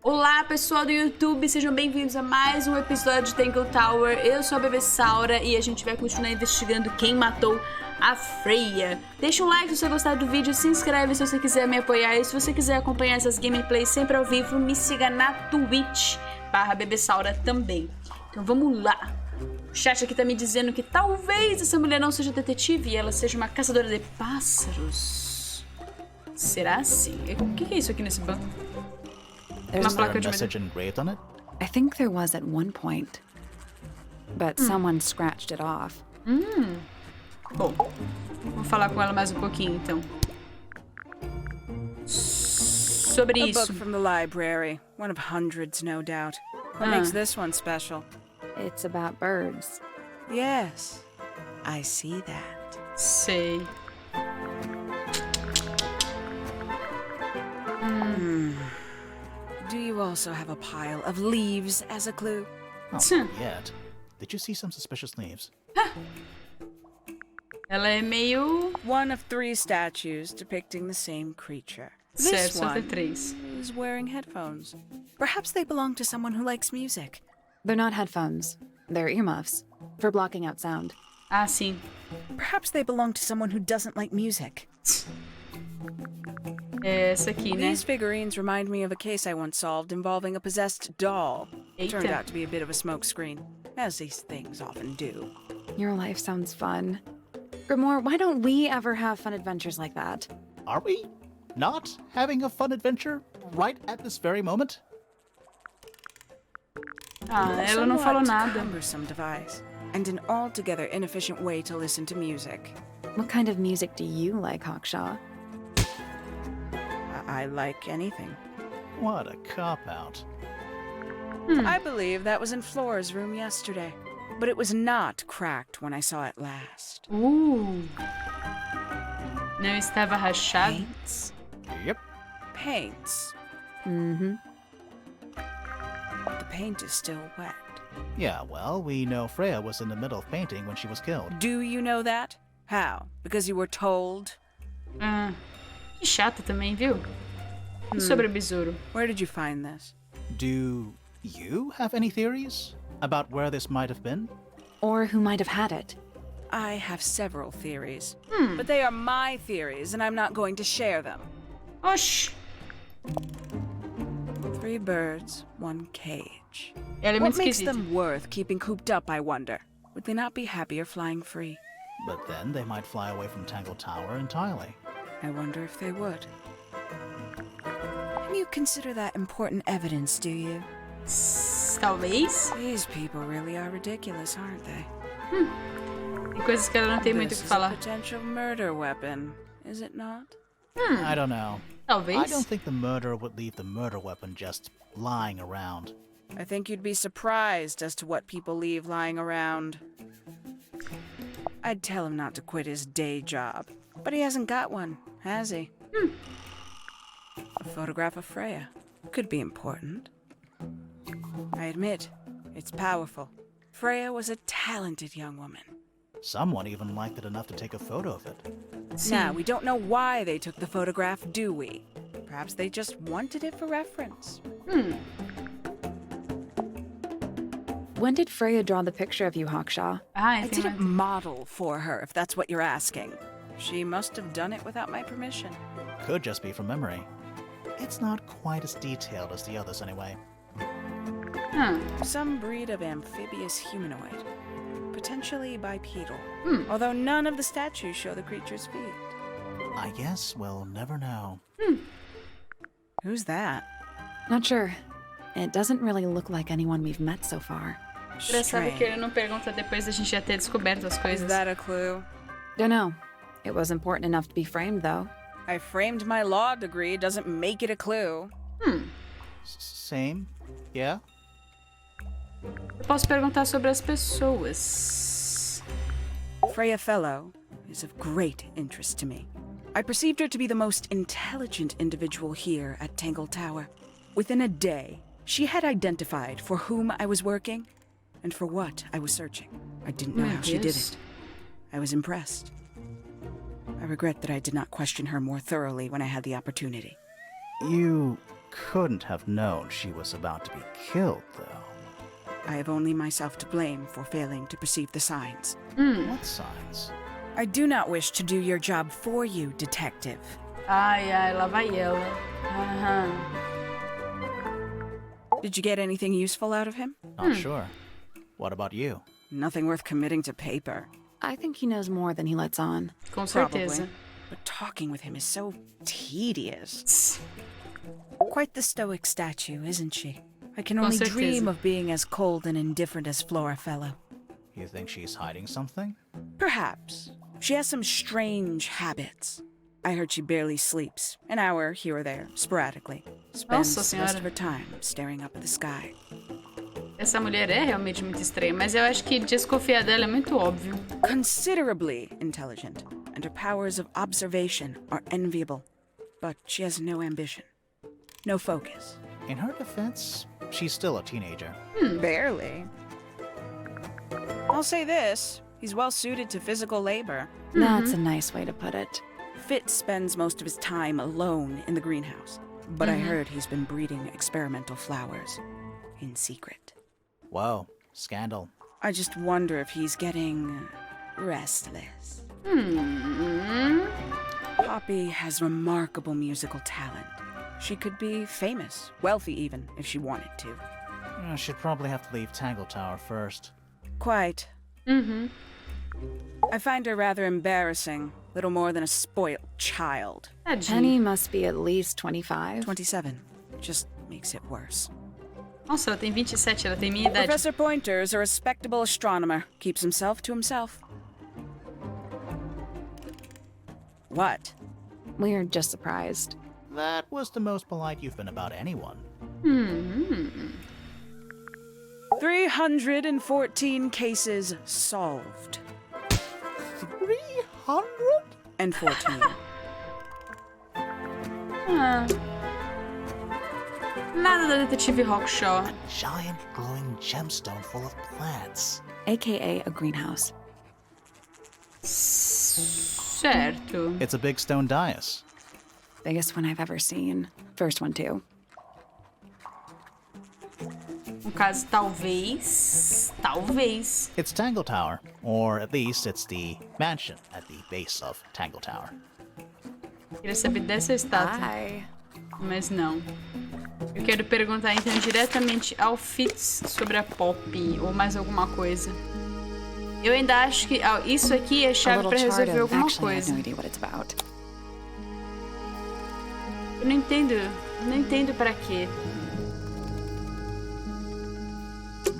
Olá, pessoal do YouTube, sejam bem-vindos a mais um episódio de Tangle Tower. Eu sou a Bebessaura e a gente vai continuar investigando quem matou a Freya. Deixa um like se você gostar do vídeo, se inscreve se você quiser me apoiar e se você quiser acompanhar essas gameplays sempre ao vivo, me siga na Twitch/Bebessaura também. Então vamos lá. O chat aqui tá me dizendo que talvez essa mulher não seja detetive e ela seja uma caçadora de pássaros. Será assim? O que é isso aqui nesse banco? Is there a message engraved on it? I think there was at one point, but someone scratched it off. Bom, vou falar com ela mais um pouquinho, então. Sobre A isso. book from the library. One of hundreds, no doubt. What makes this one special? It's about birds. Yes, I see that. Sei. Do you also have a pile of leaves as a clue? Oh, Sim. not yet. Did you see some suspicious leaves? Ela é meio... One of 3 statues depicting the same creature. Certo, This só tem one 3. is wearing headphones. Perhaps they belong to someone who likes music. They're not headphones. They're earmuffs for blocking out sound. Ah, sim. Perhaps they belong to someone who doesn't like music. É essa aqui, né? These figurines remind me of a case I once solved involving a possessed doll. It turned Eita. out to be a bit of a smokescreen, as these things often do. Your life sounds fun. Grimoire, why don't we ever have fun adventures like that? Are we not having a fun adventure right at this very moment? Ah, ela não falou Somewhat nada. cumbersome device, and an altogether inefficient way to listen to music. What kind of music do you like, Hawkshaw? I like anything. What a cop-out. I believe that was in Flora's room yesterday, but it was not cracked when I saw it last. Não estava rachado? Paints? Yep. Paints. Mm-hmm. The paint is still wet. Yeah, well, we know Freya was in the middle of painting when she was killed. Do you know that? How? Because you were told? Ah, que chata também, viu? E sobre o besouro? Where did you find this? Do you have any theories about where this might have been? Or who might have had it? I have several theories, but they are my theories, and I'm not going to share them. Oxi. 3 birds, 1 cage. Ela é muito What makes esquisita. them worth keeping cooped up, I wonder? Would they not be happier flying free? But then they might fly away from Tangle Tower entirely. I wonder if they would. And you consider that important evidence, do you? Talvez. These people really are ridiculous, aren't they? Tem coisas que ela não tem muito o This que is a falar. potential murder weapon, is it not? I don't know. Talvez. I don't think the murderer would leave the murder weapon just lying around. I think you'd be surprised as to what people leave lying around. I'd tell him not to quit his day job, but he hasn't got one, has he? A photograph of Freya could be important. I admit, it's powerful. Freya was a talented young woman. Someone even liked it enough to take a photo of it. Now, we don't know why they took the photograph, do we? Perhaps they just wanted it for reference. When did Freya draw the picture of you, Hawkshaw? Ah, I tem didn't mais. model for her, if that's what you're asking. She must have done it without my permission. Could just be from memory. It's not quite as detailed as the others anyway. Some breed of amphibious humanoid. Potentially bipedal. Although none of the statues show the creature's feet. I guess we'll never know. Who's that? Not sure. It doesn't really look like anyone we've met so far. Engraçado que ele não pergunta depois da gente já ter descoberto as Is coisas. that a clue? Dunno. It was important enough to be framed, though. I framed my law degree, doesn't make it a clue. Same? Yeah? Eu posso perguntar sobre as pessoas. Freya Fellow is of great interest to me. I perceived her to be the most intelligent individual here at Tangle Tower. Within a day, she had identified for whom I was working and for what I was searching. I didn't know how she did Deus. it. I was impressed. I regret that I did not question her more thoroughly when I had the opportunity. You couldn't have known she was about to be killed, though. I have only myself to blame for failing to perceive the signs. What signs? I do not wish to do your job for you, detective. Ai, ai, lá vai ela. Aham. Did you get anything useful out of him? Not sure. What about you? Nothing worth committing to paper. I think he knows more than he lets on. Com Probably. certeza. But talking with him is so tedious. Quite the stoic statue, isn't she? I can only certeza. dream of being as cold and indifferent as Flora Fellow. You think she's hiding something? Perhaps. She has some strange habits. I heard she barely sleeps. An hour here or there, sporadically. Spends Nossa the rest Senhora. of her time staring up at the sky. Essa mulher é realmente muito estranha, mas eu acho que desconfiar dela é muito óbvio. Considerably intelligent, and her powers of observation are enviable. But she has no ambition. No focus. In her defense, she's still a teenager. Barely. I'll say this. He's well suited to physical labor. That's a nice way to put it. Fitz spends most of his time alone in the greenhouse. But I heard he's been breeding experimental flowers. In secret. Whoa, scandal. I just wonder if he's getting restless. Poppy has remarkable musical talent. She could be famous, wealthy even, if she wanted to. She'd probably have to leave Tangle Tower first. Quite. I find her rather embarrassing. Little more than a spoiled child. Tadinha. Penny must be at least 25. 27. Just makes it worse. Nossa, ela tem 27, ela tem minha idade. Professor Pointer's a respectable astronomer. Keeps himself to himself. What? We're just surprised. That was the most polite you've been about anyone. 314 cases solved. 300? And 14. Ah. Nada da detetive Hawkshaw. Giant glowing gemstone full of plants. AKA a greenhouse. Certo. It's a big stone dais. Biggest one I've ever seen. First one, too. No caso, talvez. It's Tangle Tower, or at least it's the mansion at the base of Tangle Tower. Queria saber dessa estátua, Hi. mas não. Eu quero perguntar então diretamente ao Fitz sobre a Poppy ou mais alguma coisa. Eu ainda acho que isso aqui é A chave little pra chart resolver of alguma actually I have coisa. no idea what it's about. Eu não entendo pra quê.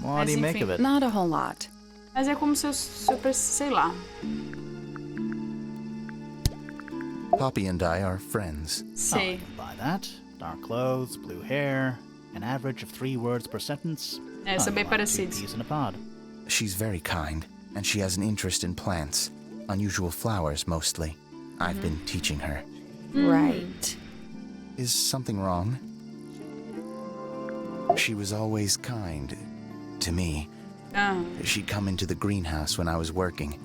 What do you make of it? Not a whole lot. Mas é como se eu sei lá. Poppy and I are friends. Sei. By that, dark clothes, blue hair, an average of 3 words per sentence. É, são bem Unlike two parecidos. peas in a pod. She's very kind, and she has an interest in plants. Unusual flowers, mostly. I've been teaching her. Right. Is something wrong? She was always kind. To me. Ah, She'd come into the greenhouse when I was working.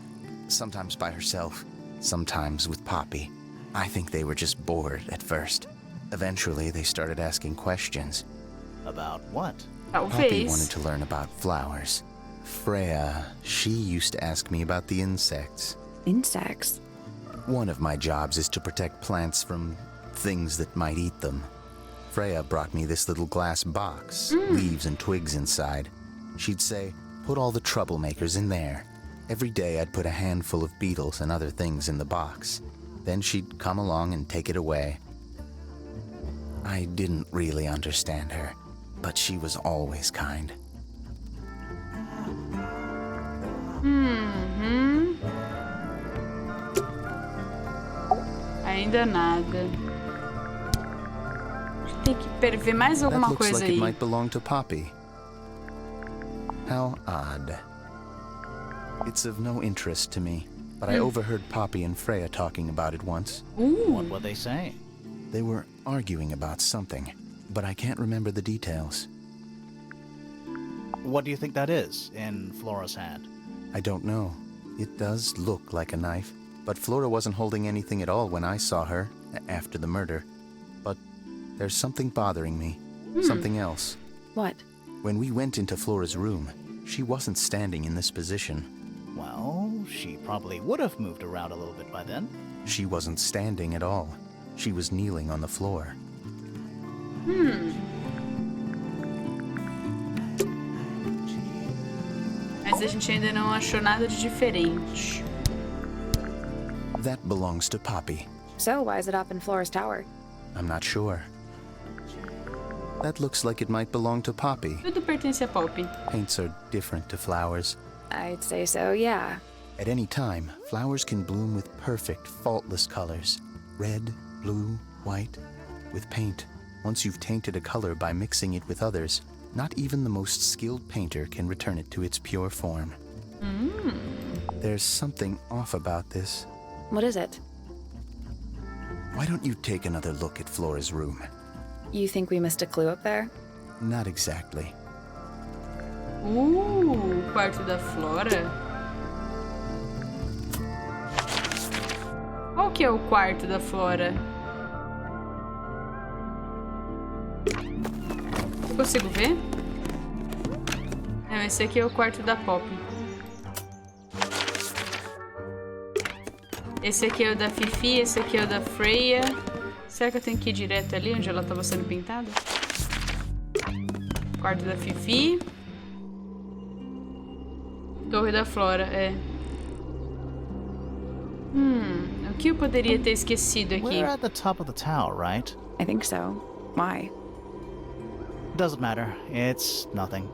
Sometimes by herself, sometimes with Poppy. I think they were just bored at first. Eventually, they started asking questions. About what? Poppy wanted talvez. to learn about flowers. Freya, she used to ask me about the insects. Insects. One of my jobs is to protect plants from things that might eat them. Freya brought me this little glass box, leaves and twigs inside. She'd say, put all the troublemakers in there. Every day I'd put a handful of beetles and other things in the box. Then she'd come along and take it away. I didn't really understand her, but she was always kind. Ainda nada. Tem que ver mais That alguma looks coisa like it aí. might belong to Poppy. How odd. It's of no interest to me, but I overheard Poppy and Freya talking about it once. What were they saying? They were arguing about something, but I can't remember the details. What do you think that is in Flora's hand? I don't know. It does look like a knife, but Flora wasn't holding anything at all when I saw her after the murder. But there's something bothering me. Something else. What? When we went into Flora's room, she wasn't standing in this position. Well, she probably would have moved around a little bit by then. She wasn't standing at all. She was kneeling on the floor. Mas a gente ainda não achou nada de diferente. That belongs to Poppy. So, why is it up in Flora's tower? I'm not sure. That looks like it might belong to Poppy. Tudo pertence a Poppy. Paints are different to flowers. I'd say so, yeah. At any time, flowers can bloom with perfect, faultless colors. Red, blue, white. With paint, once you've tainted a color by mixing it with others, not even the most skilled painter can return it to its pure form. There's something off about this. What is it? Why don't you take another look at Flora's room? You think we missed a clue up there? Not exactly. O quarto da Flora. Qual que é o quarto da Flora? Eu consigo ver? Não, esse aqui é o quarto da Poppy. Esse aqui é o da Fifi, esse aqui é o da Freya. Será que eu tenho que ir direto ali onde ela estava sendo pintada? Quarto da Fifi. Torre da Flora, é. O que eu poderia ter esquecido aqui? We're at the top of the tower, right? I think so. Why? Doesn't matter. It's nothing.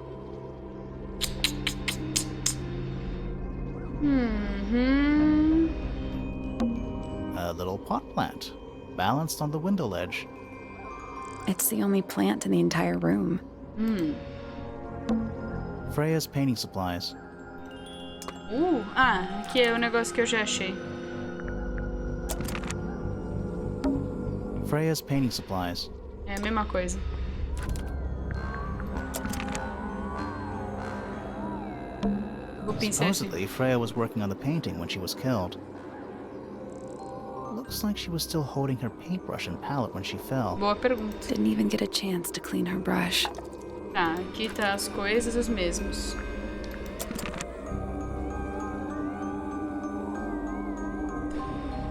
A little pot plant, balanced on the window ledge. It's the only plant in the entire room. Freya's painting supplies. Aqui é o negócio que eu já achei. Freya's painting supplies. É a mesma coisa. O pincel. Supposedly, Freya was working on the painting when she was killed. Looks like she was still holding her paintbrush and palette when she fell. Boa pergunta. Didn't even get a chance to clean her brush. Tá, aqui tá as coisas os mesmos.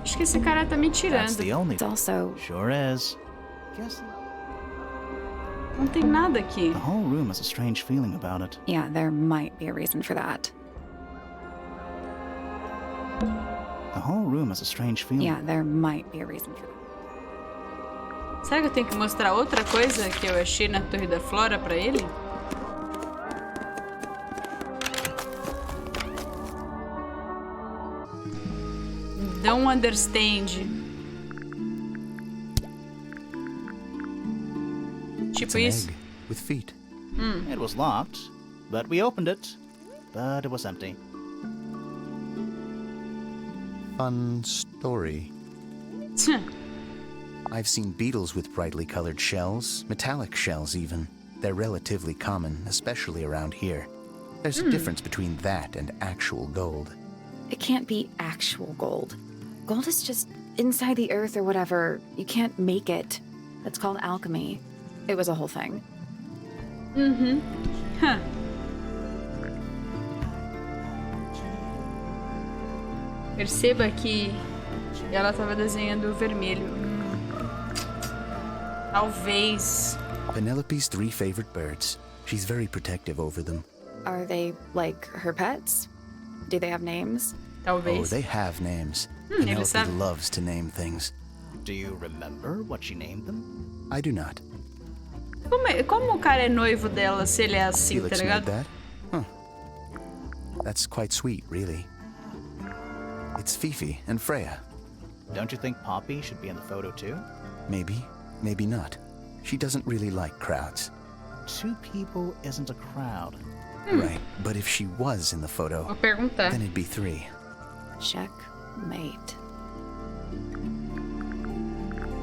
Acho que esse cara tá me That's tirando. the only. It's also... Sure is. Guess Não tem nada aqui. the whole room has a strange feeling about it. Yeah, there might be a reason for that. The whole room has a strange feeling. Yeah, there might be a reason for that. Será que eu tenho que mostrar outra coisa que eu achei na Torre da Flora pra ele? Don't understand. Tipo It's an isso? egg with feet. It was locked, but we opened it. But it was empty. Fun story. Tch. I've seen beetles with brightly colored shells, metallic shells even. They're relatively common, especially around here. There's a difference between that and actual gold. It can't be actual gold. Gold is just inside the earth or whatever. You can't make it. That's called alchemy. It was a whole thing. Huh. Perceba que ela tava desenhando o vermelho. Talvez. Penelope's 3 favorite birds. She's very protective over them. Are they, like, her pets? Do they have names? Oh, Talvez. they have names. ele Penelope sabe. loves to name things. Do you remember what she named them? I do not. Como o cara é noivo dela se ele é assim, tá Felix made ligado? that? Huh. That's quite sweet, really. It's Fifi and Freya. Don't you think Poppy should be in the photo too? Maybe, maybe not. She doesn't really like crowds. 2 people isn't a crowd. Right, but if she was in the photo, Vou perguntar. then it'd be 3. Checkmate.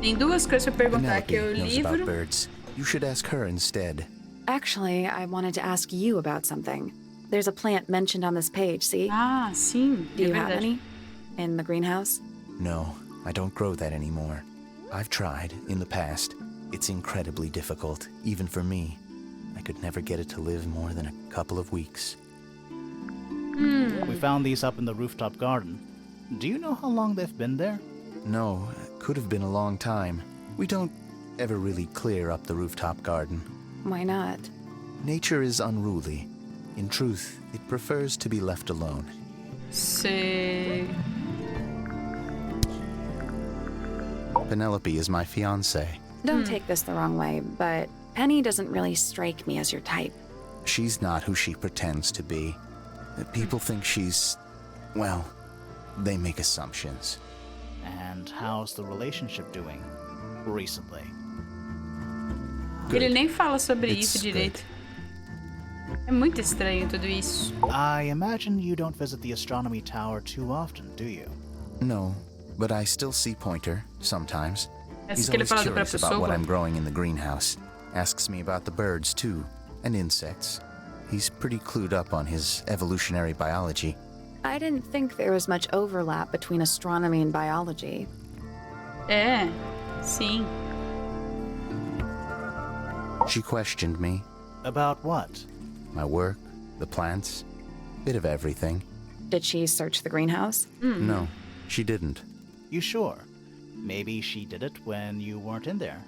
Tem duas coisas pra perguntar, que é o Penelope knows about livro. birds. You should ask her instead. Actually, I wanted to ask you about something. There's a plant mentioned on this page, see? Ah, sim. Do é you have verdade. any? In the greenhouse? No, I don't grow that anymore. I've tried in the past. It's incredibly difficult, even for me. I could never get it to live more than a couple of weeks. We found these up in the rooftop garden. Do you know how long they've been there? No, it could have been a long time. We don't ever really clear up the rooftop garden. Why not? Nature is unruly. In truth, it prefers to be left alone. Sei. Penelope is my fiancée. Don't take this the wrong way, but Penny doesn't really strike me as your type. She's not who she pretends to be. People think she's... well, they make assumptions. And how's the relationship doing recently? Ele nem fala sobre It's isso direito. É muito estranho tudo isso. I imagine you don't visit the astronomy tower too often, do you? No, but I still see Pointer, sometimes. Essa He's que ele always fala do curious próprio about what sogro. I'm growing in the greenhouse. Asks me about the birds, too, and insects. He's pretty clued up on his evolutionary biology. I didn't think there was much overlap between astronomy and biology. É, sim. She questioned me, About what? my work, the plants, bit of everything. Did she search the greenhouse? No, she didn't. You sure? Maybe she did it when you weren't in there.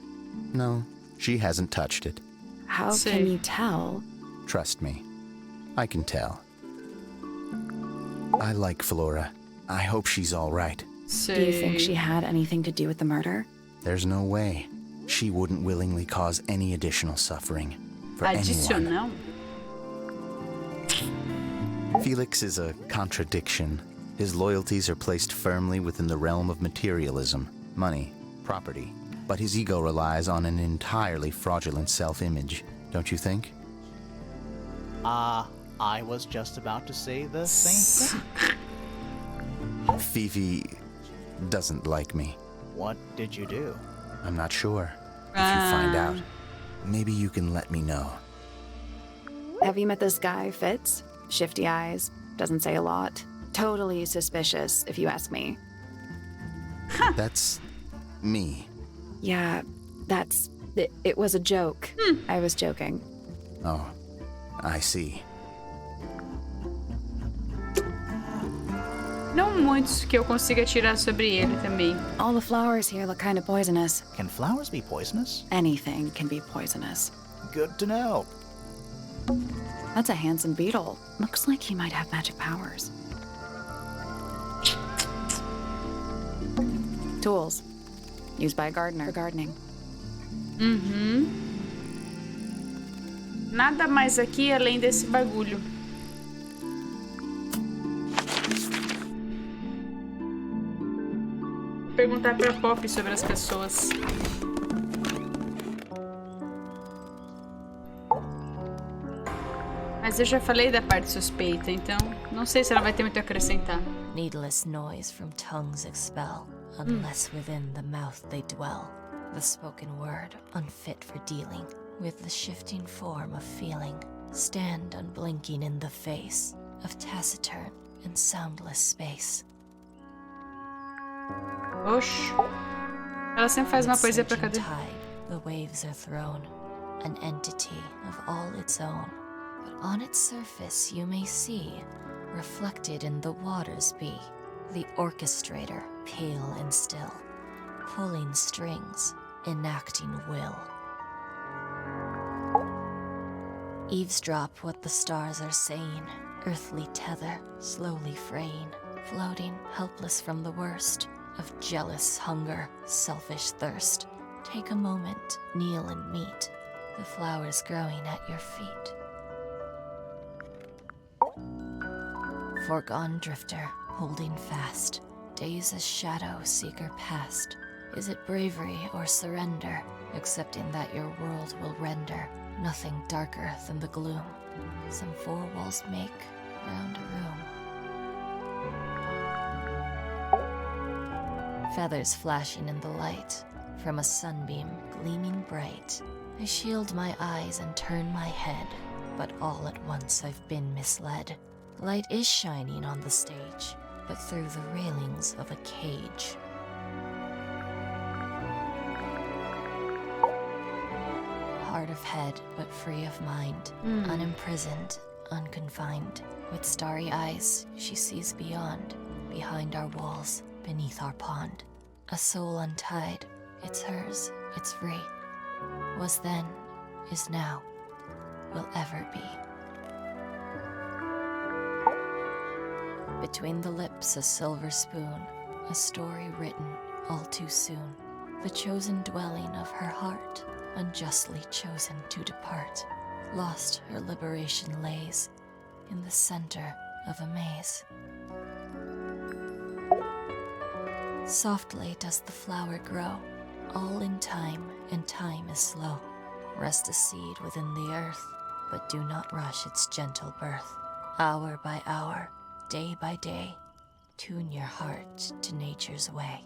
No, she hasn't touched it. How See. can you tell? Trust me, I can tell. I like Flora. I hope she's all right. Sei. Do you think she had anything to do with the murder? There's no way. She wouldn't willingly cause any additional suffering for anyone. Adicional? Felix is a contradiction. His loyalties are placed firmly within the realm of materialism, money, property. But his ego relies on an entirely fraudulent self-image, don't you think? I was just about to say the same thing. Fifi doesn't like me. What did you do? I'm not sure. If you find out, maybe you can let me know. Have you met this guy, Fitz? Shifty eyes, doesn't say a lot. Totally suspicious, if you ask me. That's me. Yeah, that's... It was a joke. I was joking. Oh, I see. Não muitos que eu consiga tirar sobre ele também. All the flowers here look kind of poisonous. Can flowers be poisonous? Anything can be poisonous. Good to know. That's a handsome beetle. Looks like he might have magic powers. Tools. Used by a gardener for gardening. Nada mais aqui além desse bagulho. Vou perguntar pra Pop sobre as pessoas. Mas eu já falei da parte suspeita, então não sei se ela vai ter muito a acrescentar. Needless noise from tongues expel, unless within the mouth they dwell. The spoken word, unfit for dealing with the shifting form of feeling, stand unblinking in the face of taciturn and soundless space. Oxi. Ela sempre faz uma poesia pra cada. Tide, the waves are thrown, an entity of all its own. But on its surface you may see, reflected in the waters be, the orchestrator, pale and still, pulling strings, enacting will. Eavesdrop what the stars are saying, earthly tether, slowly fraying, floating helpless from the worst of jealous hunger, selfish thirst. Take a moment, kneel and meet the flowers growing at your feet. Foregone drifter, holding fast, days as shadow seeker past. Is it bravery or surrender, accepting that your world will render nothing darker than the gloom some four walls make round a room? Feathers flashing in the light, from a sunbeam gleaming bright. I shield my eyes and turn my head, but all at once I've been misled. Light is shining on the stage, but through the railings of a cage. hard of head, but free of mind. Unimprisoned, unconfined. With starry eyes, she sees beyond, behind our walls, beneath our pond. A soul untied, it's hers, it's free. Was then, is now, will ever be. Between the lips a silver spoon, a story written all too soon. The chosen dwelling of her heart, unjustly chosen to depart. Lost her liberation lays in the center of a maze. Softly does the flower grow, all in time, and time is slow. Rest a seed within the earth, but do not rush its gentle birth. Hour by hour, day by day, tune your heart to nature's way.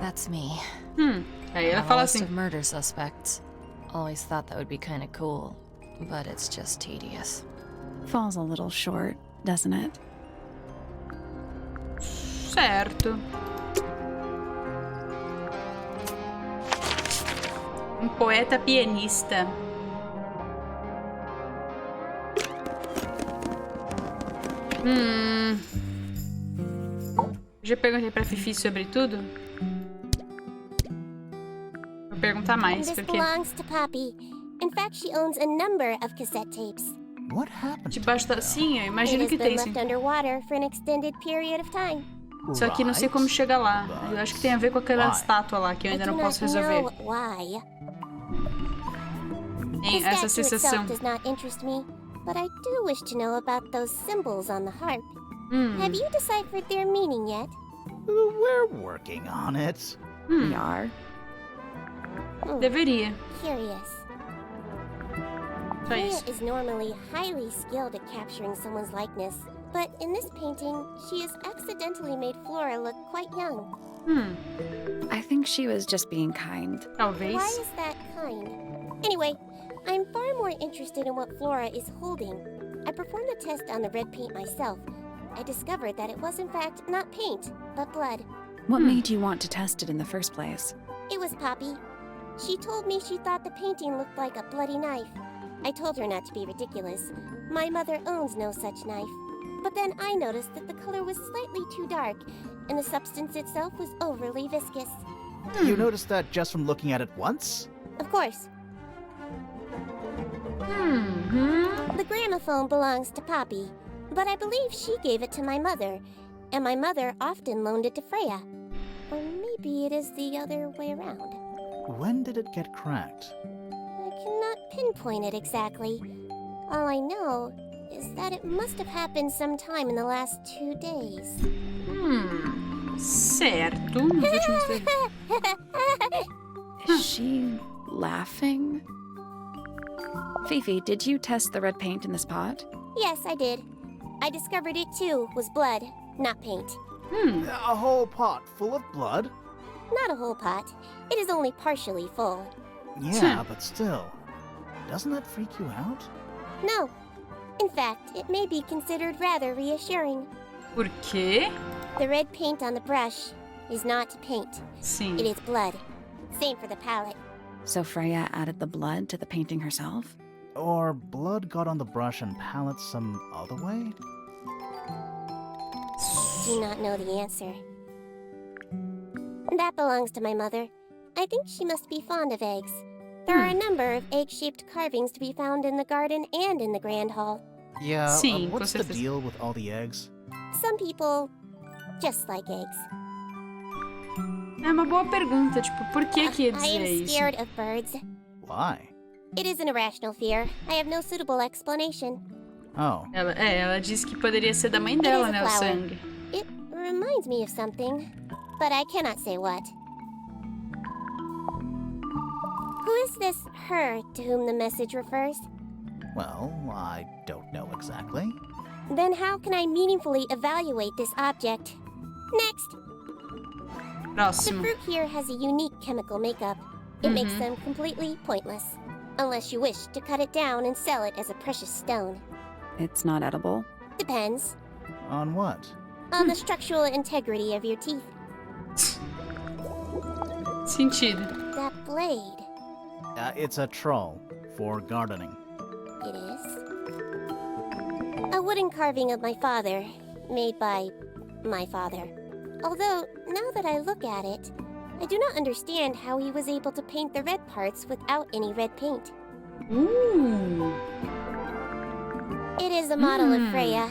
That's me. Aí ela On a fala list assim. of murder suspects. Always thought that would be kind of cool, but it's just tedious. Falls a little short, doesn't it? Certo. Poeta pianista. Já perguntei pra Fifi sobre tudo? Vou perguntar mais, This porque belongs to Poppy. In fact, she owns a number of cassette tapes. What happened to debaixo da... them? Sim, eu It imagino has que been tem, left sim. underwater for an extended period of time. Só que não sei como Right. chegar lá. Eu acho que tem a ver com aquela Why? estátua lá, que eu I ainda do não not posso resolver. know why. Tem The essa statue sensação. itself does not interest me, but I do wish to know about those symbols on the harp. Have you deciphered their meaning yet? We're working on it. We are. Deveria. Curious. Só Freya isso. is normally highly skilled at capturing someone's likeness, but in this painting, she has accidentally made Flora look quite young. I think she was just being kind. Talvez. Why is that kind? Anyway, I'm far more interested in what Flora is holding. I performed the test on the red paint myself. I discovered that it was in fact not paint, but blood. What made you want to test it in the first place? It was Poppy. She told me she thought the painting looked like a bloody knife. I told her not to be ridiculous. My mother owns no such knife. But then I noticed that the color was slightly too dark, and the substance itself was overly viscous. You noticed that just from looking at it once? Of course. The gramophone belongs to Poppy, but I believe she gave it to my mother, and my mother often loaned it to Freya. Or maybe it is the other way around. When did it get cracked? I cannot pinpoint it exactly. All I know is that it must have happened sometime in the last 2 days. Certo. Nos últimos 2 Is she laughing? Fifi, did you test the red paint in this pot? Yes, I did. I discovered it too was blood, not paint. A whole pot full of blood? Not a whole pot. It is only partially full. Yeah, but still. Doesn't that freak you out? No. In fact, it may be considered rather reassuring. Por quê? The red paint on the brush is not paint. Sim. It is blood. Same for the palette. So Freya added the blood to the painting herself? Or blood got on the brush and palette some other way? Do not know the answer. That belongs to my mother. I think she must be fond of eggs. There are a number of egg-shaped carvings to be found in the garden and in the grand hall. Yeah, Sim, com what's the certeza. deal with all the eggs? Some people just like eggs. É uma boa pergunta, tipo, por que que ia I am dizer isso? scared of birds. Why? It is an irrational fear. I have no suitable explanation. Oh, Ela disse que poderia ser da mãe dela, is a né, o flower. sangue. It reminds me of something, but I cannot say what. Who is this her to whom the message refers? well, I don't know exactly. Then how can I meaningfully evaluate this object? Next! The Próximo. fruit here has a unique chemical makeup. It makes them completely pointless. Unless you wish to cut it down and sell it as a precious stone. It's not edible. Depends On what? on the structural integrity of your teeth. Sentido. that blade? It's a troll for gardening. It is. A wooden carving of my father, made by my father. Although, now that I look at it, I do not understand how he was able to paint the red parts without any red paint. Ooh. It is a model of Freya,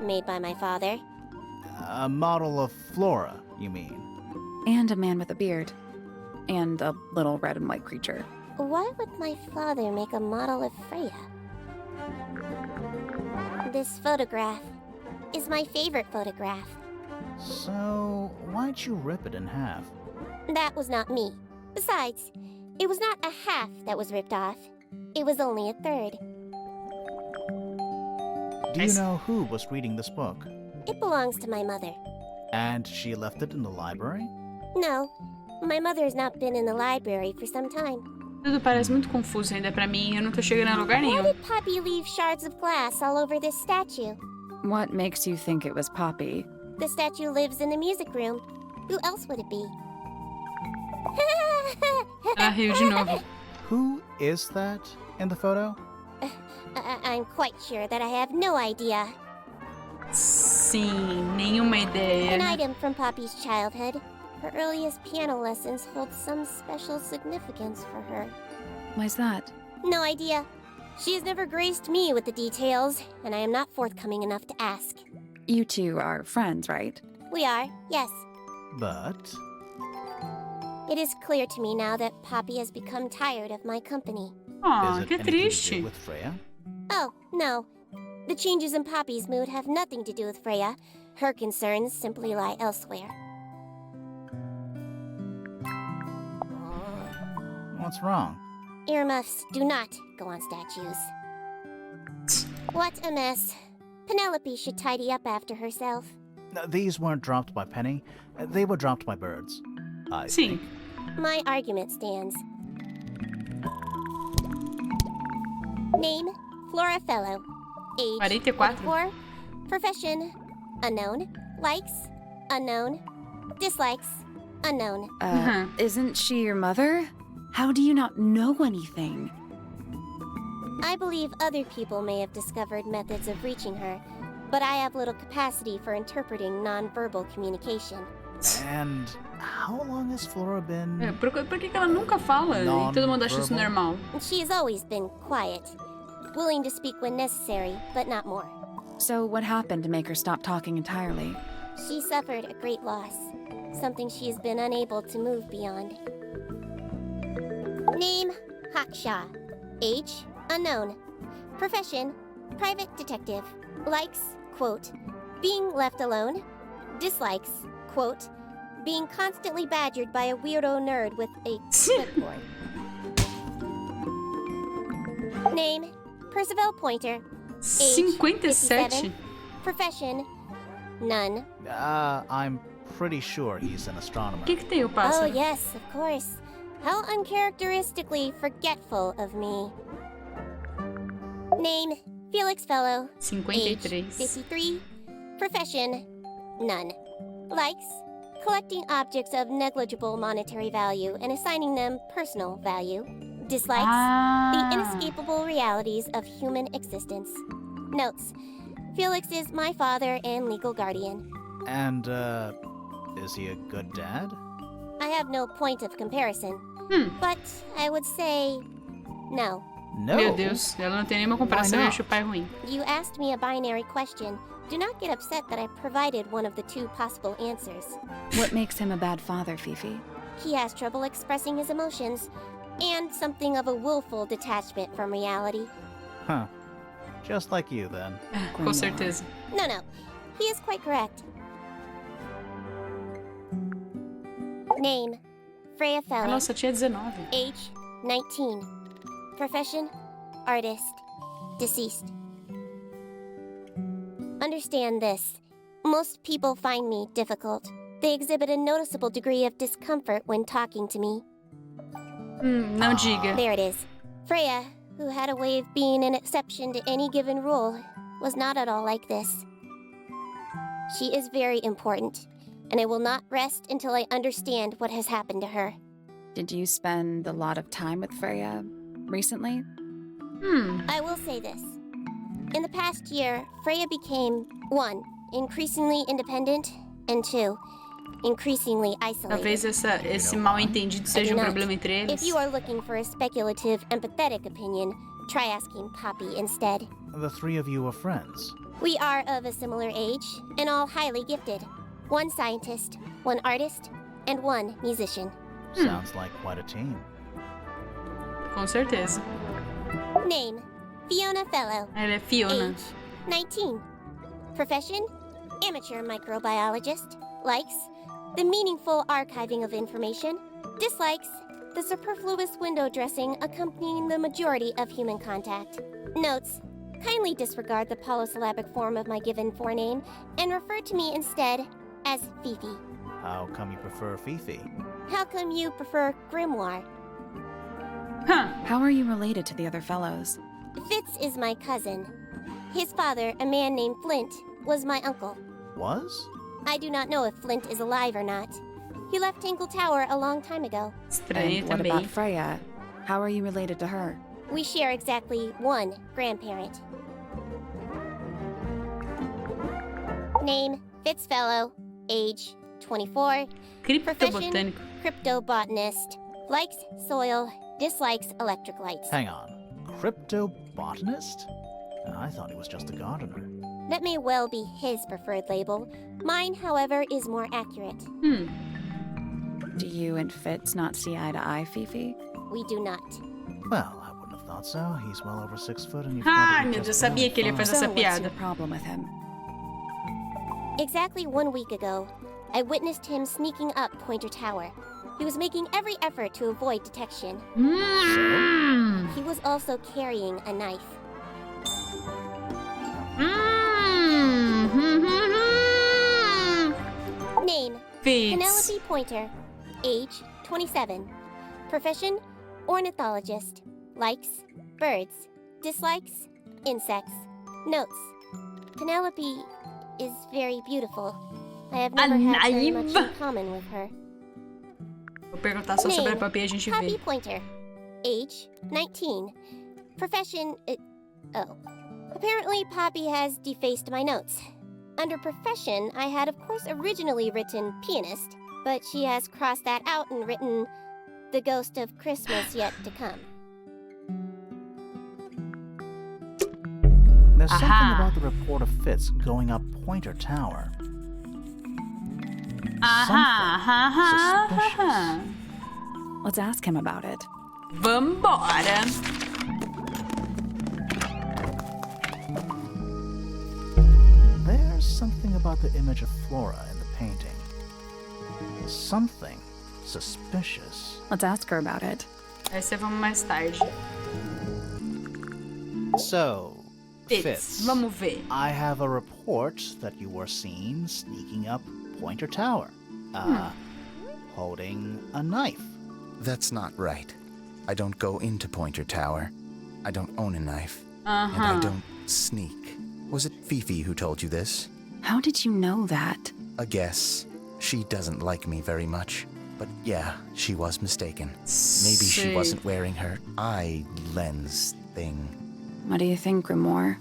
made by my father. A model of Flora, you mean? And a man with a beard. And a little red and white creature. Why would my father make a model of Freya? This photograph is my favorite photograph. So, why'd you rip it in half? That was not me. Besides, it was not a half that was ripped off. It was only a third. Do you know who was reading this book? It belongs to my mother. And she left it in the library? No, my mother has not been in the library for some time. Tudo parece muito confuso ainda pra mim. Eu não tô chegando a lugar Why nenhum. did Poppy leave shards of glass all over this statue? What makes you think it was Poppy? The statue lives in the music room. Who else would it be? Ah, riu de novo. Who is that in the photo? I'm quite sure that I have no idea. Sim, nenhuma An ideia. item from Poppy's childhood. Her earliest piano lessons hold some special significance for her. Why's that? No idea. She has never graced me with the details, and I am not forthcoming enough to ask. You two are friends, right? We are, yes. But... It is clear to me now that Poppy has become tired of my company. Oh, is it que anything to do triste. with Freya? Oh, no. The changes in Poppy's mood have nothing to do with Freya. Her concerns simply lie elsewhere. What's wrong? Earmuffs do not go on statues. What a mess. Penelope should tidy up after herself. These weren't dropped by Penny. They were dropped by birds. I Sim. think. My argument stands. Name, Flora Fellow. Age, 44. 44. Profession, unknown. Likes, unknown. Dislikes, unknown. Isn't she your mother? How do you not know anything? I believe other people may have discovered methods of reaching her, but I have little capacity for interpreting nonverbal communication. And how long has Flora been... É, por que ela nunca fala? E todo mundo acha isso normal. She has always been quiet, willing to speak when necessary, but not more. So what happened to make her stop talking entirely? She suffered a great loss, something she has been unable to move beyond. Name, Haksha. Age, unknown. Profession, private detective. Likes, quote, being left alone. Dislikes, quote, being constantly badgered by a weirdo nerd with a clipboard. Name, Percival Pointer. Age, 57? Profession, none. I'm pretty sure he's an astronomer. O que tem o Oh, pássaro? yes, of course. How uncharacteristically forgetful of me. Name, Felix Fellow. Age, 53. 53. Profession, none. Likes, collecting objects of negligible monetary value and assigning them personal value. Dislikes, the inescapable realities of human existence. Notes, Felix is my father and legal guardian. And, is he a good dad? I have no point of comparison, but I would say no. No. Meu Deus, ela não tem nenhuma comparação, eu Why acho o pai ruim. You asked me a binary question. Do not get upset that I provided one of the two possible answers. What makes him a bad father, Fifi? He has trouble expressing his emotions, and something of a willful detachment from reality. Huh. Just like you, then. Com certeza. No, he is quite correct. Name, Freya Fellow. Nossa, tinha 19. Age, 19. Profession, artist. Deceased. Understand this. Most people find me difficult. They exhibit a noticeable degree of discomfort when talking to me. Não diga. There it is. Freya, who had a way of being an exception to any given rule, was not at all like this. She is very important, and I will not rest until I understand what has happened to her. Did you spend a lot of time with Freya recently? I will say this. In the past year, Freya became 1. Increasingly independent, and 2. Increasingly isolated. Talvez esse mal entendido seja not. problema entre eles. If you are looking for a speculative, empathetic opinion, try asking Poppy instead. The three of you are friends. We are of a similar age, and all highly gifted. 1 scientist, 1 artist, and 1 musician. Sounds like quite a team. Com certeza. Name, Fiona Fellow. Ela é Fiona. Age, 19. Profession, amateur microbiologist. Likes, the meaningful archiving of information. Dislikes, the superfluous window dressing accompanying the majority of human contact. Notes, kindly disregard the polysyllabic form of my given forename and refer to me instead as Fifi. How come you prefer Fifi? How come you prefer Grimoire? Huh. How are you related to the other fellows? Fitz is my cousin. His father, a man named Flint, was my uncle. Was? I do not know if Flint is alive or not. He left Tangle Tower a long time ago. Estranho And what também. about Freya? How are you related to her? We share exactly 1 grandparent. Name, Fitzfellow. Age, 24. Profession, Criptobotânico. cryptobotanist. Likes soil, dislikes electric lights. Hang on. Cryptobotanist? I thought he was just a gardener. That may well be his preferred label. Mine, however, is more accurate. Do you and Fitz not see eye to eye, Fifi? We do not. Well, I wouldn't have thought so. He's well over 6 foot and you've Ai, probably meu Deus, just sabia barely que ele ia fine. fazer So essa what's piada. your problem with him? Exactly 1 week ago, I witnessed him sneaking up Pointer Tower. He was making every effort to avoid detection. He was also carrying a knife. Name, Fitz. Penelope Pointer. Age, 27. Profession, ornithologist. Likes, birds. Dislikes, insects. Notes, Penelope is very beautiful. I have never had very much in common with her. Vou perguntar só sobre a Name, Poppy e a gente Poppy vê. Pointer. Age, 19. Profession, oh. Apparently, Poppy has defaced my notes. Under profession, I had of course originally written pianist, but she has crossed that out and written the ghost of Christmas yet to come. There's something Aha. about the report of Fitz going up Pointer Tower. Aham. Let's ask him about it. Vambora. There's something about the image of Flora in the painting. Something suspicious. Let's ask her about it. Essa vamos mais tarde. So, Fitz, vamos ver. I have a report that you were seen sneaking up Pointer Tower. Holding a knife. That's not right. I don't go into Pointer Tower. I don't own a knife. And I don't sneak. Was it Fifi who told you this? How did you know that? A guess. She doesn't like me very much. But yeah, she was mistaken. Maybe she Sí. wasn't wearing her eye lens thing. What do you think, Grimoire?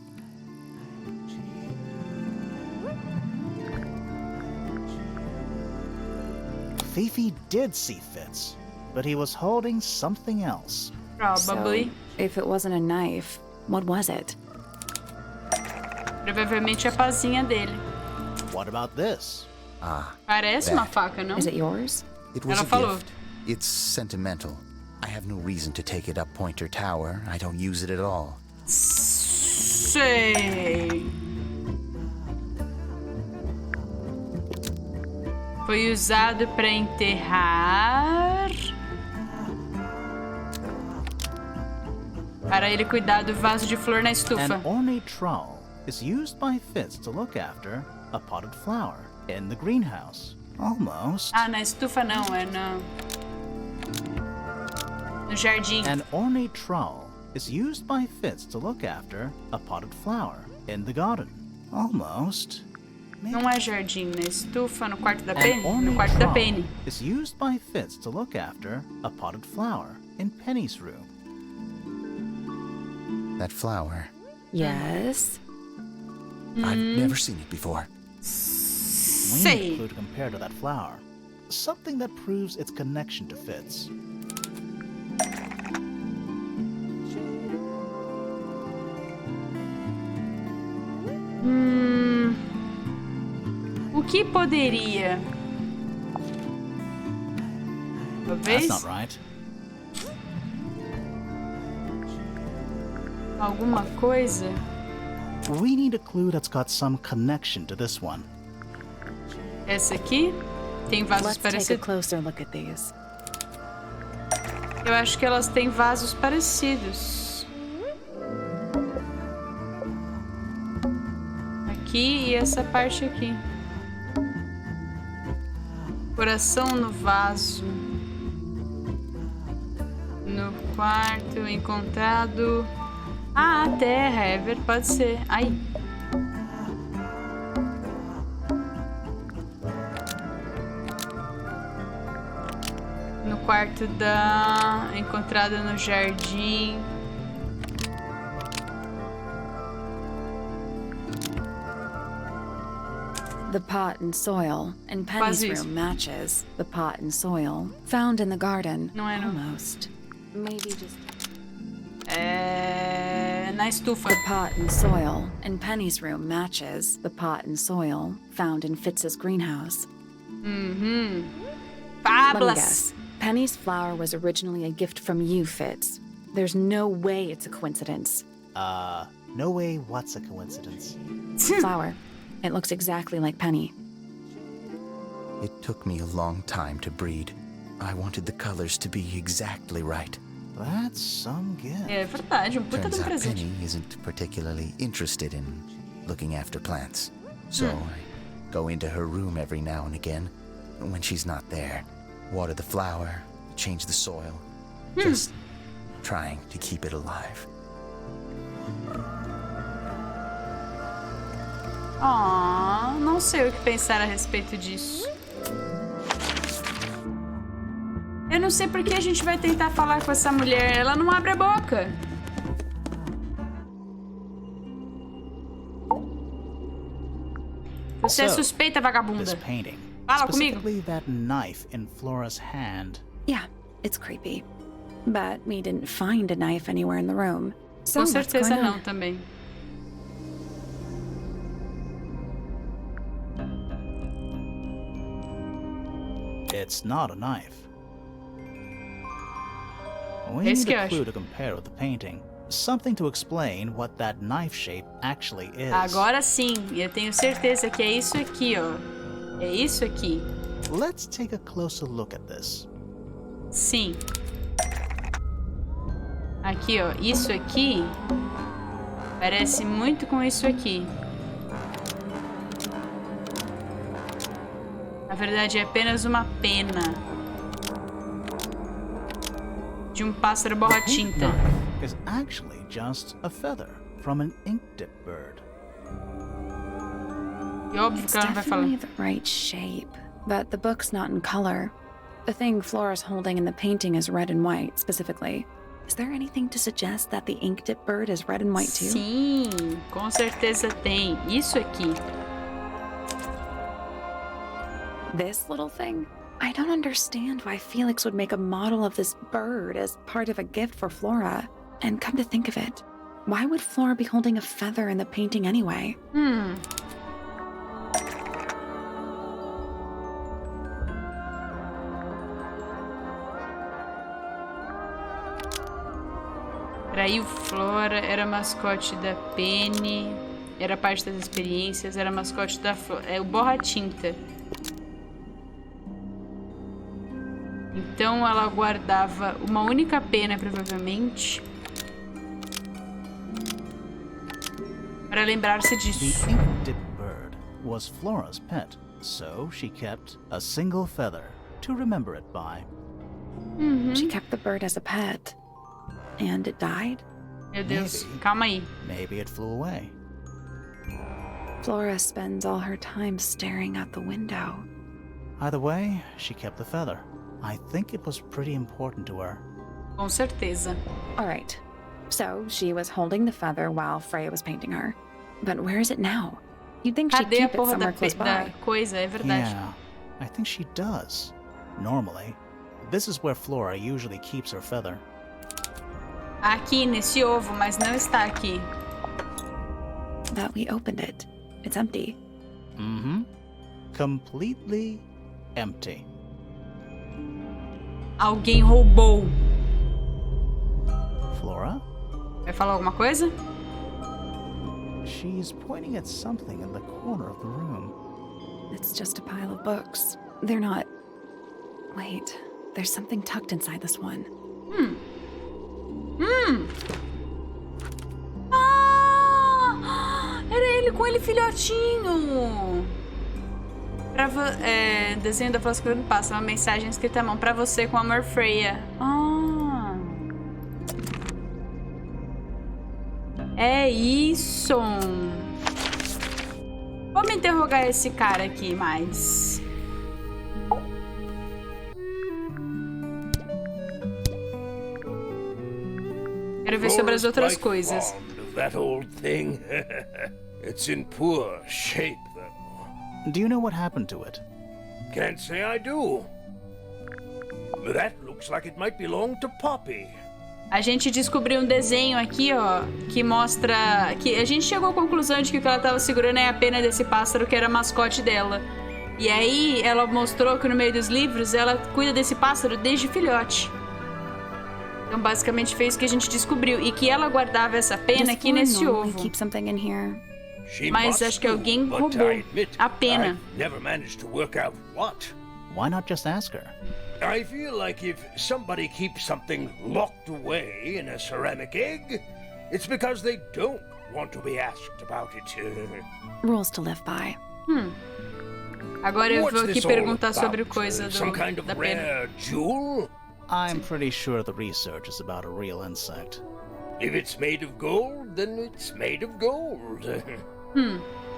Fifi did see Fitz, but he was holding something else. Probably. So, if it wasn't a knife, what was it? Provavelmente a pazinha dele. What about this? Parece uma faca, não? Is it yours? It was Ela a falou. gift. It's sentimental. I have no reason to take it up Pointer Tower. I don't use it at all. Sei. Foi usado para enterrar. Para ele cuidar do vaso de flor na estufa. An ornate trowel is used by Fitz to look after a potted flower in the greenhouse. Almost. Ah, na estufa não, é no jardim. An ornate trowel is used by Fitz to look after a potted flower in the garden. Almost. Não é jardim, né? Estufa no quarto da An Penny? No ornate quarto da trough Penny. is used by Fitz to look after a potted flower in Penny's room. That flower. Yes. I've never seen it before. We need Sei. a clue to compare to that flower. Something that proves its connection to Fitz. O que poderia? That's Talvez not right. alguma coisa. We need a clue that's got some connection to this one. Essa aqui tem vasos Let's take a parecidos. closer look at these. Eu acho que elas têm vasos parecidos. Aqui e essa parte aqui. Coração no vaso. No quarto encontrado. Ah, a terra, pode ser. Aí. No quarto da... encontrada no jardim. The pot and soil in Penny's Quase isso. room matches the pot and soil found in the garden. Não é, não. Almost. Maybe just É... na estufa. the pot and soil in Penny's room matches the pot and soil found in Fitz's greenhouse. Let me Fábulas. guess. Penny's flower was originally a gift from you, Fitz. There's no way it's a coincidence. No way what's a coincidence. Flower. It looks exactly like Penny. It took me a long time to breed. I wanted the colors to be exactly right. That's some gift. É verdade, puta de Turns out presente. Penny isn't particularly interested in looking after plants. So I go into her room every now and again when she's not there. Water the flower, change the soil. Just trying to keep it alive. Não sei o que pensar a respeito disso. Eu não sei por que a gente vai tentar falar com essa mulher. Ela não abre a boca. Você é So, suspeita, This vagabunda. painting. Fala comigo. Specifically that knife in Flora's hand. Yeah, it's creepy. But we didn't find a knife anywhere in the room. So Com what's certeza going on? não também. It's not a knife. We Esse need que eu a acho. clue to compare with the painting. Something to explain what that knife shape actually is. Agora sim, eu tenho certeza que é isso aqui, ó. É isso aqui. Let's take a closer look at this. Sim. Aqui, ó. Isso aqui parece muito com isso aqui. Na verdade, é apenas uma pena de um pássaro borra-tinta. Knife is actually just a feather from an ink-dip bird. E óbvio It's que ela não vai falar. definitely the right shape, but the book's not in color. The thing Flora's holding in the painting is red and white, specifically. Is there anything to suggest that the ink dip bird is red and white too? Sim, com certeza tem. Isso aqui. This little thing? I don't understand why Felix would make a model of this bird as part of a gift for Flora. And come to think of it, why would Flora be holding a feather in the painting anyway? Peraí, o Flora era mascote da Penny, era parte das experiências, era mascote da Flora. É o borra-tinta. Então ela guardava uma única pena, provavelmente, para lembrar-se The disso. ink-dip bird was Flora's pet, so she kept a single feather to remember it by. She kept the bird as a pet. And it died? Meu Deus, Maybe. calma aí. Maybe it flew away. Flora spends all her time staring out the window. Either way, she kept the feather. I think it was pretty important to her. Com certeza. All right. So she was holding the feather while Freya was painting her. But where is it now? You'd think she'd Cadê a keep it porra somewhere da close by. coisa? É verdade. Yeah, I think she does. Normally, this is where Flora usually keeps her feather. Aqui, nesse ovo, mas não está aqui. That we opened it. It's empty. Mm-hmm. Completely empty. Alguém roubou. Flora? Vai falar alguma coisa? She's pointing at something in the corner of the room. It's just a pile of books. They're not... Wait, there's something tucked inside this one. Ah! Era ele com ele filhotinho. Desenho da próxima do passa, uma mensagem escrita à mão. Pra você, com amor, Freya. Ah. É isso. Vamos interrogar esse cara aqui mais. Quero ver sobre as outras coisas. That old thing. It's in poor shape, though. Do you know what happened to it? Can't say I do. That looks like it might belong to Poppy. A gente descobriu um desenho aqui, ó, que mostra... que a gente chegou à conclusão de que o que ela tava segurando é a pena desse pássaro, que era mascote dela. E aí, ela mostrou que no meio dos livros, ela cuida desse pássaro desde filhote. Então, basicamente, foi isso que a gente descobriu. E que ela guardava essa pena aqui nesse ovo. Keep something in here. Mas acho que alguém roubou a pena. Never managed to work out what. Why not just ask her? I feel like if somebody keeps something locked away in a ceramic egg, it's because they don't want to be asked about it. Rules to live by. Agora eu vou What's aqui this all perguntar about? sobre coisa Some kind of da pena. rare jewel? I'm pretty sure the research is about a real insect. If it's made of gold, then it's made of gold.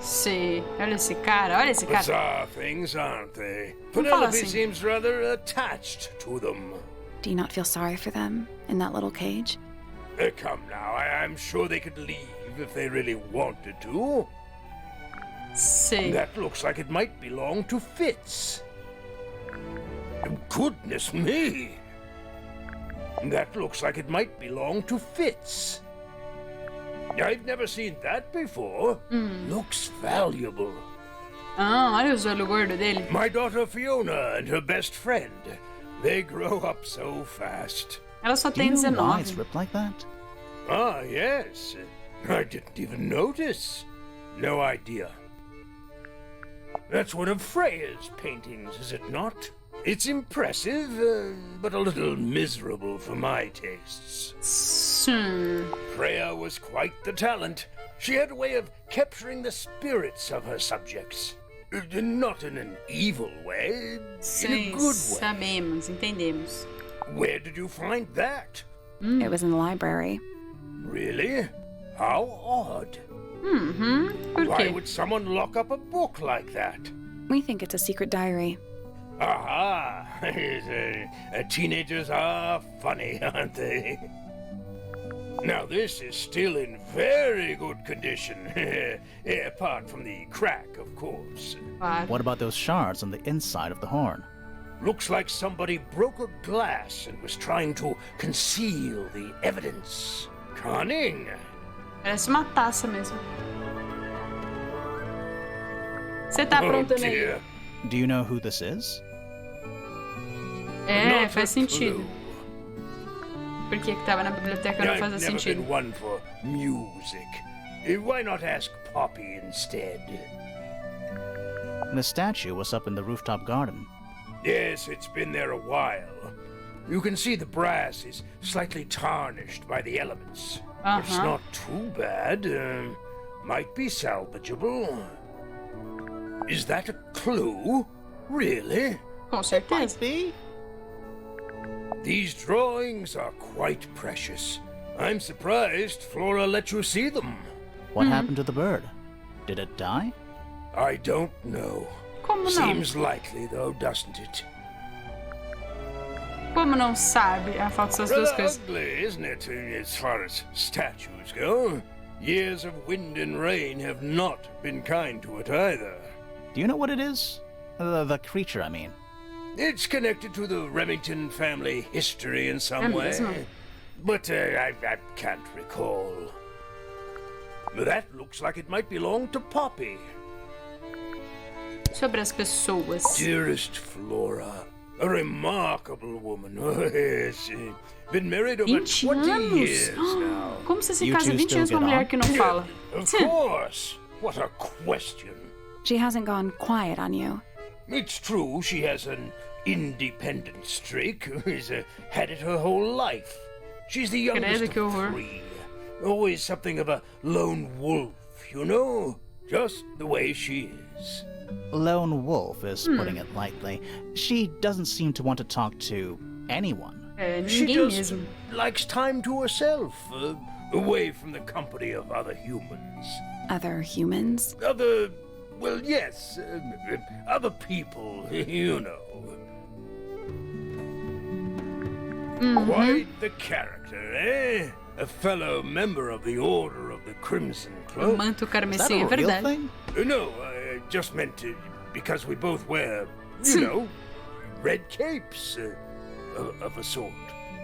Sim. Olha esse cara, olha esse cara. Bizarre things, aren't they? Não fala Penelope assim. seems rather attached to them. Do you not feel sorry for them in that little cage? Come now, I'm sure they could leave if they really wanted to. Sim. That looks like it might belong to Fitz. Goodness me! That looks like it might belong to Fitz. I've never seen that before. Looks valuable. Ah, olha os olhos gordos dele. My daughter Fiona and her best friend. They grow up so fast. Ela só Do tem you know why 19. it's ripped like that? Ah, yes. I didn't even notice. No idea. That's one of Freya's paintings, is it not? It's impressive, but a little miserable for my tastes. Freya was quite the talent. She had a way of capturing the spirits of her subjects. Not in an evil way, in a Sim, good way. sabemos, entendemos. Where did you find that? It was in the library. Really? How odd. Por Why quê? would someone lock up a book like that? We think it's a secret diary. Aha! Teenagers are funny, aren't they? Now this is still in very good condition. Apart from the crack, of course. Claro. What about those shards on the inside of the horn? Looks like somebody broke a glass and was trying to conceal the evidence. Cunning. Parece uma taça mesmo. Você tá Oh aprontando aí? dear. Do you know who this is? É, Not a faz sentido. clue. Por que que tava na biblioteca não I've faz never sentido. been one for music. Why not ask Poppy instead? The statue was up in the rooftop garden. Yes, it's been there a while. You can see the brass is slightly tarnished by the elements. It's not too bad. Might be salvageable. Is that a clue? Really? Com certeza. Be? These drawings are quite precious. I'm surprised Flora let you see them. What happened to the bird? Did it die? I don't know. Como não? Seems likely, though, doesn't it? Como não sabe? Ah, falta essas duas Rather coisas. ugly, isn't it, as far as statues go? Years of wind and rain have not been kind to it either. Do you know what it is? The creature, I mean. It's connected to the Remington family history in some way, mesmo? but I can't recall. That looks like it might belong to Poppy. Sobre as pessoas. Dearest Flora, a remarkable woman. Yes, been married over 20 20 anos? years now. Como você se You casa two 20 anos still com uma get mulher on? que não fala? Of course. What a question. She hasn't gone quiet on you. It's true she has an independent streak. She's had it her whole life. She's the youngest Credo, que of horror. 3. Always something of a lone wolf, you know? Just the way she is. Lone wolf is putting it lightly. She doesn't seem to want to talk to anyone. É, She ninguém just mesmo. likes time to herself, away from the company of other humans. Other humans? Well, yes, other people, you know. Quite the character, eh? A fellow member of the Order of the Crimson O Cloak. manto Is that carmesim, a é real verdade. thing? No, I just meant because we both wear, you know, red capes of a sort.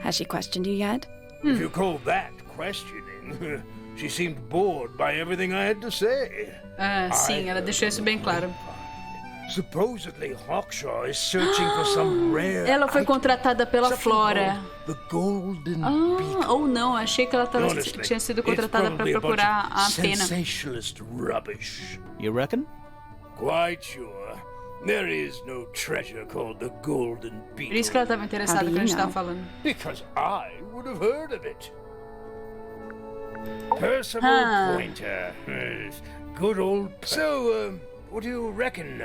Has she questioned you yet? If you call that questioning, she seemed bored by everything I had to say. Ah, sim, ela deixou isso bem claro. Supposedly, Hawkshaw is searching for some rare. Ela foi item, contratada pela something Flora. called The Golden Ah, Beacon. ou não, achei que ela Honestly, tinha sido it's contratada para probably a bunch procurar of a Athena. sensationalist rubbish. You reckon? Quite sure. There is no treasure called the Golden Por isso que Beacon. ela estava interessada How do quando a gente you estava know? falando. Because I would have heard of it. Percival Pointer. Good old. So, what do you reckon?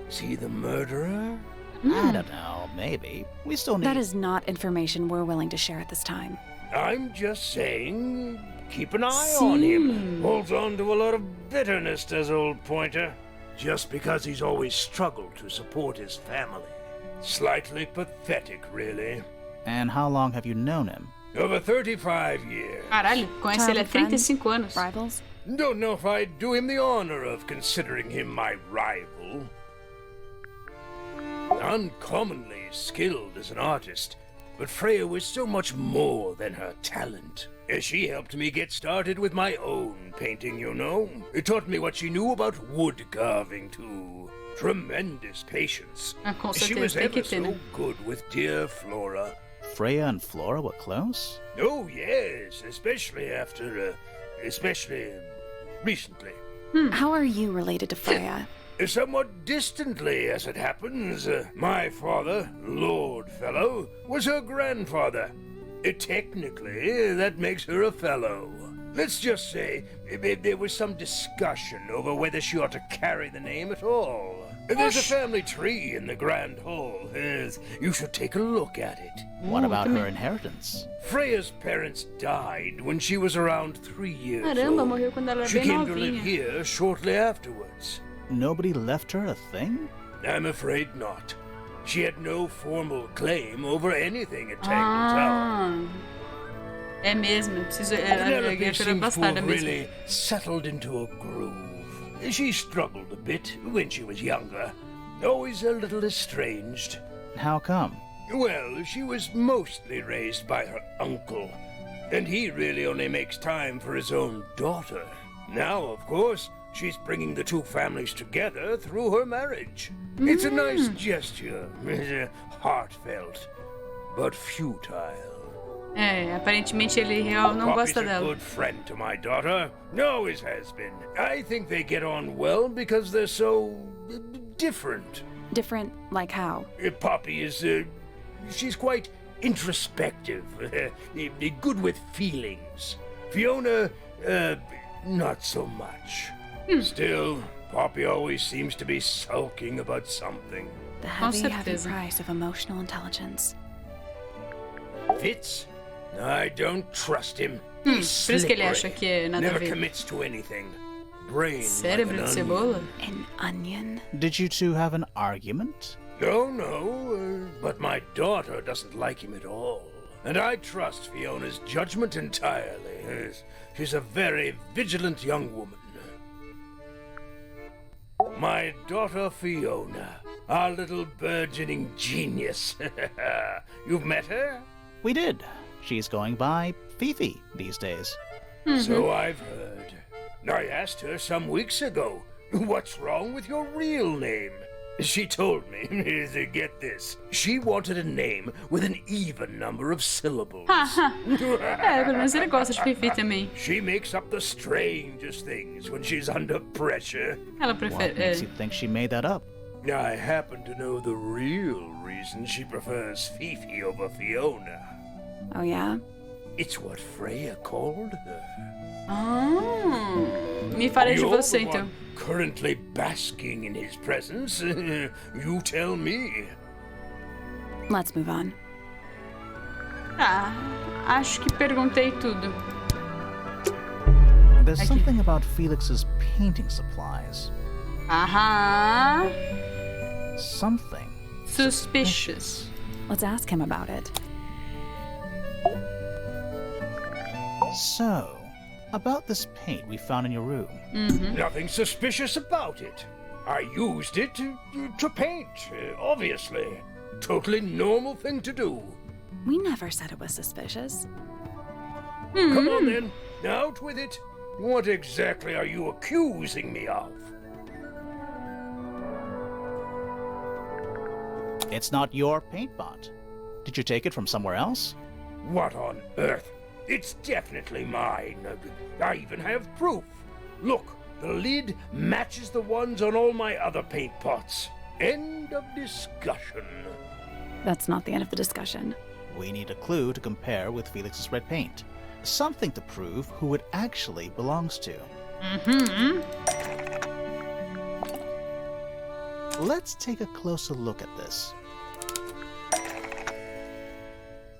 Is he the murderer? I don't know, maybe. We still need... That is not information we're willing to share at this time. I'm just saying, keep an eye on him. Holds on to a lot of bitterness, does old Pointer. Just because he's always struggled to support his family. Slightly pathetic, really. And how long have you known him? Over 35 years. Caralho, conhece ele há Childhood friends? 35 anos. Rivals? Don't know if I'd do him the honor of considering him my rival. Uncommonly skilled as an artist, but Freya was so much more than her talent. She helped me get started with my own painting, you know. It taught me what she knew about wood carving, too. Tremendous patience. Ah, com She certeza, was tem que ever ter, né? so good with dear Flora. Freya and Flora were close? Oh, yes, especially recently. How are you related to Freya? Somewhat distantly, as it happens. My father, Lord Fellow, was her grandfather. Technically, that makes her a fellow. Let's just say there was some discussion over whether she ought to carry the name at all. There's a family tree in the Grand Hall. You should take a look at it. What about her inheritance? Freya's parents died when she was around 3 years Caramba, old. morreu quando ela era She bem came to live novinha. here shortly afterwards. Nobody left her a thing? I'm afraid not. She had no formal claim over anything at Tangle Tower. Ah, é mesmo. Preciso, ela Penelope foi seems to afastada have mesmo. really settled into a groove. She struggled a bit when she was younger, always a little estranged. How come? Well, she was mostly raised by her uncle, and he really only makes time for his own daughter. Now, of course, she's bringing the two families together through her marriage. It's a nice gesture, heartfelt, but futile. É, aparentemente ele real não Poppy's gosta a dela. good friend to my daughter. Always has been. I think they get on well because they're so different. Different, like how? Poppy is, she's quite introspective, good with feelings. Fiona, not so much. Still, Poppy always seems to be sulking about something. The heavy, heavy certeza. price of emotional intelligence. Fitz? I don't trust him. Por He's isso que ele slippery. acha que é nada a Never ver. commits to anything. brain Cérebro like de an cebola? An onion? Did you two have an argument? No, but my daughter doesn't like him at all. And I trust Fiona's judgment entirely. She's a very vigilant young woman. My daughter Fiona, our little burgeoning genius. You've met her? We did. She's going by Fifi these days. So I've heard. I asked her some weeks ago, what's wrong with your real name? She told me, get this, she wanted a name with an even number of syllables. Pelo menos ele gosta de Fifi também. She makes up the strangest things when she's under pressure. Ela What prefere... makes you think she made that up? I happen to know the real reason she prefers Fifi over Fiona. Oh, yeah? It's what Freya called her. Me fale de You're você, the então. one currently basking in his presence. You tell me. Let's move on. Tá, acho que perguntei tudo. There's something about Felix's painting supplies. Aham. Something. Suspicious. Let's ask him about it. So, about this paint we found in your room. Nothing suspicious about it. I used it to paint, obviously. Totally normal thing to do. We never said it was suspicious. Come on then, out with it. What exactly are you accusing me of? It's not your paint pot. Did you take it from somewhere else? What on earth? It's definitely mine. I even have proof. Look, the lid matches the ones on all my other paint pots. End of discussion. That's not the end of the discussion. We need a clue to compare with Felix's red paint. Something to prove who it actually belongs to. Let's take a closer look at this.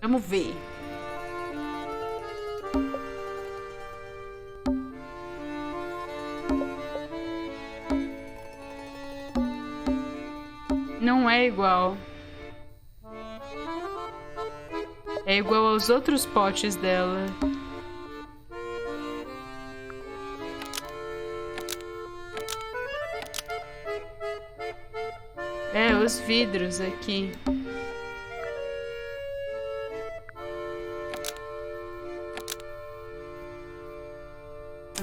Vamos ver. Não é igual. É igual aos outros potes dela. É, os vidros aqui.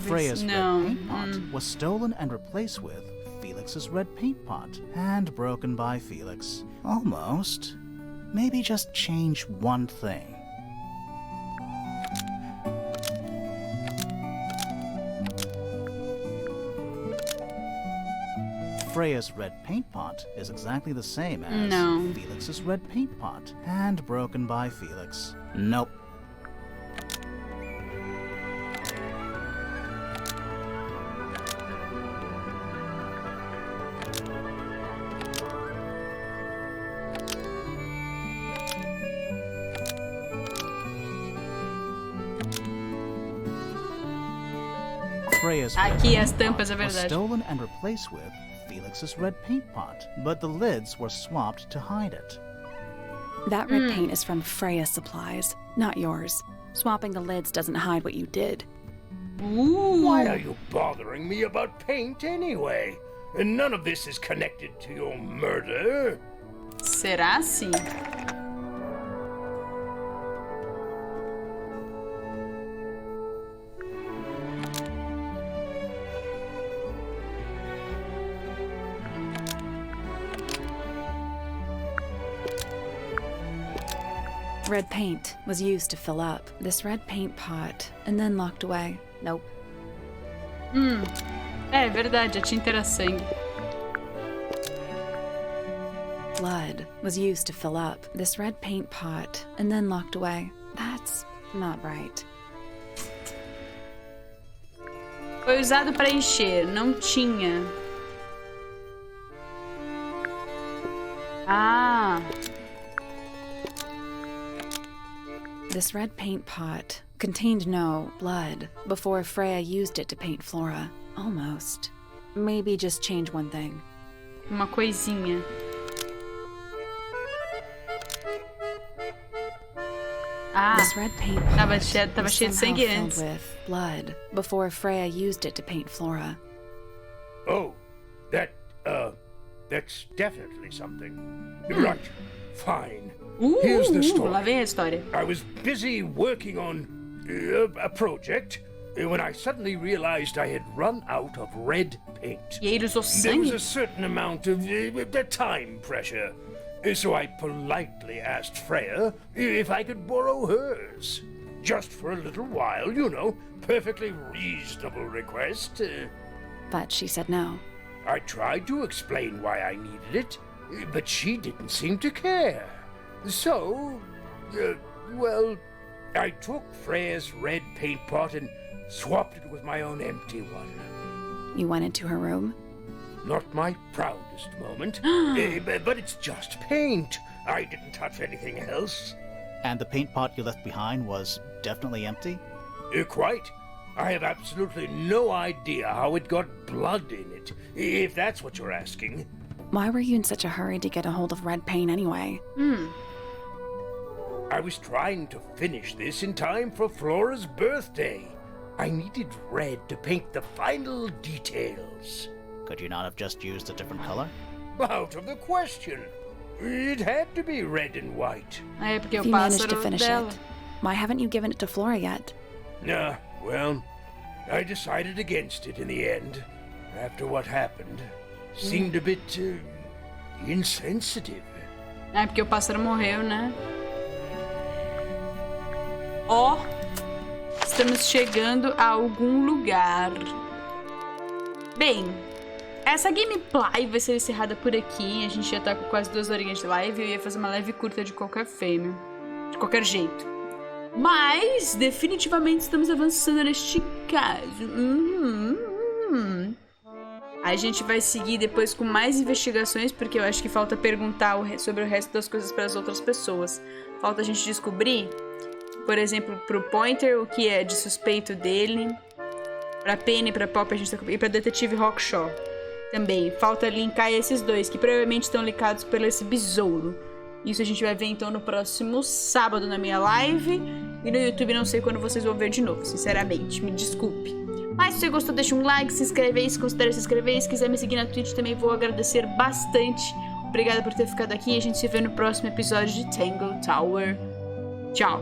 Freya's No. red paint pot was stolen and replaced with Felix's red paint pot, and broken by Felix. Almost. Maybe just change one thing. Freya's red paint pot is exactly the same as No. Felix's red paint pot, and broken by Felix. Nope. Freya's red Aqui as paint tampas, é pot was verdade. stolen and replaced with Felix's red paint pot, but the lids were swapped to hide it. That red paint is from Freya supplies, not yours. Swapping the lids doesn't hide what you did. Why are you bothering me about paint anyway? And none of this is connected to your murder. Será assim? Red paint was used to fill up this red paint pot and then locked away. Nope. É verdade, a tinta era sangue. Blood was used to fill up this red paint pot and then locked away. That's not right. Foi usado para encher, não tinha. Ah, This red paint pot contained no blood before Freya used it to paint Flora. Almost. Maybe just change one thing. Uma coisinha. Ah, This red paint tava pot cheio was de somehow sangue filled antes. with blood before Freya used it to paint Flora. Oh, that's definitely something. Right, fine. Here's the story. Lá vem a história. I was busy working on a project when I suddenly realized I had run out of red paint. E aí ele usou There was sangue? a certain amount of time pressure. So I politely asked Freya if I could borrow hers. Just for a little while, you know. Perfectly reasonable request. But she said no. I tried to explain why I needed it, but she didn't seem to care. So, well, I took Freya's red paint pot and swapped it with my own empty one. You went into her room? Not my proudest moment, but it's just paint. I didn't touch anything else. And the paint pot you left behind was definitely empty? Quite. I have absolutely no idea how it got blood in it, if that's what you're asking. Why were you in such a hurry to get a hold of red paint anyway? I was trying to finish this in time for Flora's birthday. I needed red to paint the final details. Could you not have just used a different color? Out of the question. It had to be red and white. É porque If o you managed to pássaro finish dela. it, why haven't you given it to Flora yet? Nah, well, I decided against it in the end. After what happened, seemed a bit insensitive. É porque o pássaro morreu, né? Ó, estamos chegando a algum lugar. Bem, essa gameplay vai ser encerrada por aqui. A gente já tá com quase 2 horinhas de live. Eu ia fazer uma live curta de qualquer forma. De qualquer jeito. Mas, definitivamente, estamos avançando neste caso. A gente vai seguir depois com mais investigações, porque eu acho que falta perguntar sobre o resto das coisas para as outras pessoas. Falta a gente descobrir, por exemplo, pro Pointer, o que é de suspeito dele. Pra Penny, pra Pop, a gente tá... E pra Detetive Hawkshaw também. Falta linkar esses dois, que provavelmente estão linkados pelo esse besouro. Isso a gente vai ver então no próximo sábado na minha live. E no YouTube não sei quando vocês vão ver de novo, sinceramente. Me desculpe. Mas se você gostou, deixa um like, se inscreve aí, se considera se inscrever. E se quiser me seguir na Twitch também vou agradecer bastante. Obrigada por ter ficado aqui. A gente se vê no próximo episódio de Tangle Tower. Tchau.